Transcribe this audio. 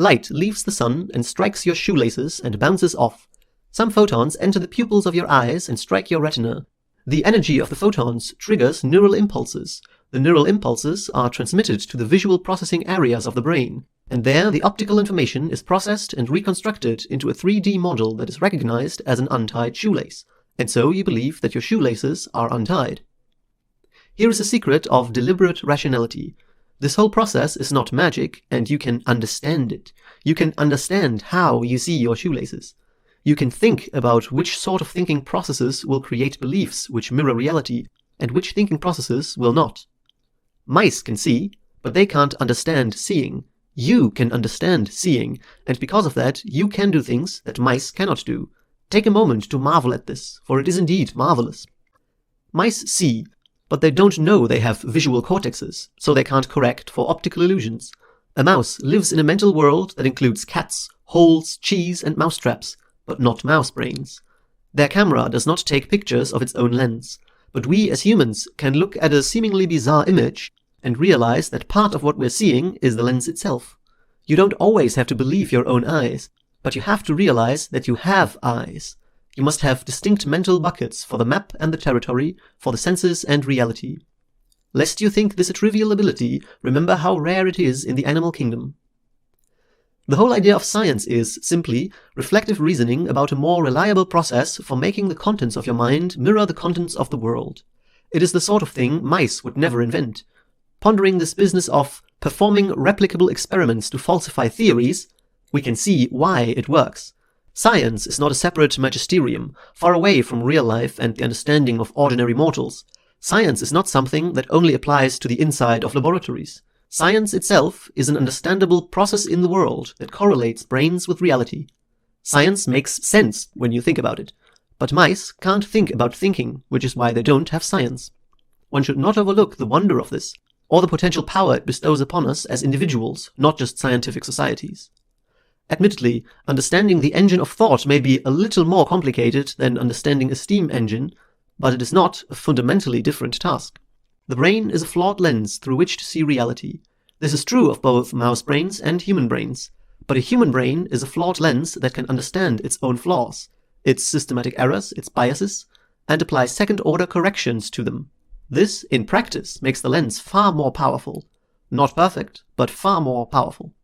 Light leaves the sun and strikes your shoelaces and bounces off. Some photons enter the pupils of your eyes and strike your retina. The energy of the photons triggers neural impulses. The neural impulses are transmitted to the visual processing areas of the brain, and there the optical information is processed and reconstructed into a 3D model that is recognized as an untied shoelace, and so you believe that your shoelaces are untied. Here is a secret of deliberate rationality. This whole process is not magic, and you can understand it. You can understand how you see your shoelaces. You can think about which sort of thinking processes will create beliefs which mirror reality, and which thinking processes will not. Mice can see, but they can't understand seeing. You can understand seeing, and because of that, you can do things that mice cannot do. Take a moment to marvel at this, for it is indeed marvelous. Mice see, but they don't know they have visual cortexes, so they can't correct for optical illusions. A mouse lives in a mental world that includes cats, holes, cheese, and mousetraps, but not mouse brains. Their camera does not take pictures of its own lens, but we as humans can look at a seemingly bizarre image and realize that part of what we're seeing is the lens itself. You don't always have to believe your own eyes, but you have to realize that you have eyes. You must have distinct mental buckets for the map and the territory, for the senses and reality. Lest you think this a trivial ability, remember how rare it is in the animal kingdom. The whole idea of science is, simply, reflective reasoning about a more reliable process for making the contents of your mind mirror the contents of the world. It is the sort of thing mice would never invent. Pondering this business of performing replicable experiments to falsify theories, we can see why it works. Science is not a separate magisterium, far away from real life and the understanding of ordinary mortals. Science is not something that only applies to the inside of laboratories. Science itself is an understandable process in the world that correlates brains with reality. Science makes sense when you think about it, but mice can't think about thinking, which is why they don't have science. One should not overlook the wonder of this, or the potential power it bestows upon us as individuals, not just scientific societies. Admittedly, understanding the engine of thought may be a little more complicated than understanding a steam engine, but it is not a fundamentally different task. The brain is a flawed lens through which to see reality. This is true of both mouse brains and human brains, but a human brain is a flawed lens that can understand its own flaws, its systematic errors, its biases, and apply second-order corrections to them. This, in practice, makes the lens far more powerful. Not perfect, but far more powerful.